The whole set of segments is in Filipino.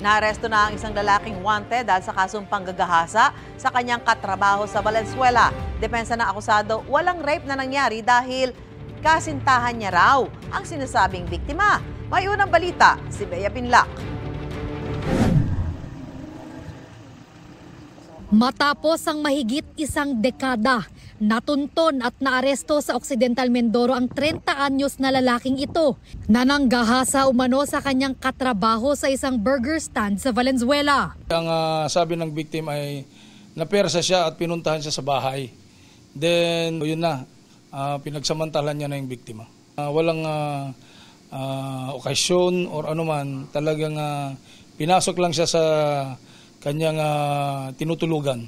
Naaresto na ang isang lalaking wanted dahil sa kasong panggagahasa sa kanyang katrabaho sa Valenzuela. Depensa ng akusado, walang rape na nangyari dahil kasintahan niya raw ang sinasabing biktima. May unang balita, si Bea Pinlac. Matapos ang mahigit isang dekada, natunton at naaresto sa Occidental Mindoro ang 30 anyos na lalaking ito na nanggahasa umano sa kanyang katrabaho sa isang burger stand sa Valenzuela. Ang sabi ng victim ay napersa siya at pinuntahan siya sa bahay. Then yun na, pinagsamantalan niya na yung biktima. Walang okasyon or anuman, talagang pinasok lang siya sa kanyang tinutulugan.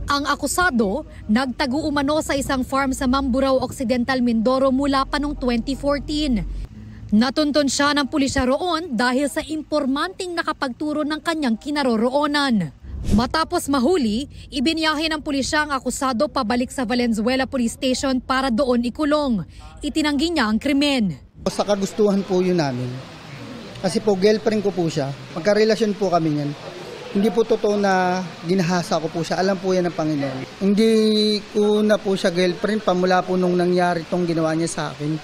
Ang akusado, nagtago umano sa isang farm sa Mamburao, Occidental Mindoro mula pa noong 2014. Natunton siya ng pulisya roon dahil sa impormanting nakapagturo ng kanyang kinaroroonan. Matapos mahuli, ibinyahe ng pulisya ang akusado pabalik sa Valenzuela Police Station para doon ikulong. Itinanggi niya ang krimen. Sa kagustuhan po yun namin. Kasi po girlfriend ko po siya. Magkarelasyon po kami niyan. Hindi po totoo na ginahasa ko po siya. Alam po yan ng Panginoon. Hindi ko na po siya girlfriend pamula po nung nangyari itong ginawa niya sa akin.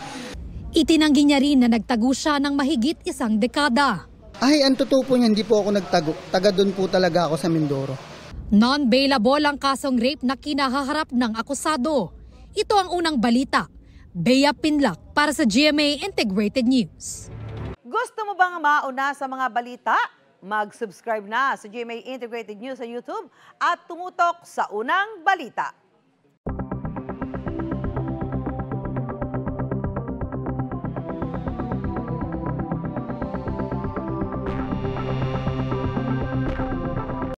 Itinanggi niya rin na nagtago siya ng mahigit isang dekada. Ay, ang totoo po niya, hindi po ako nagtago. Taga doon po talaga ako sa Mindoro. Non-bailable ang kasong rape na kinahaharap ng akusado. Ito ang unang balita. Bea Pinlac para sa GMA Integrated News. Gusto mo bang mauna sa mga balita? Mag-subscribe na sa GMA Integrated News sa YouTube at tumutok sa unang balita.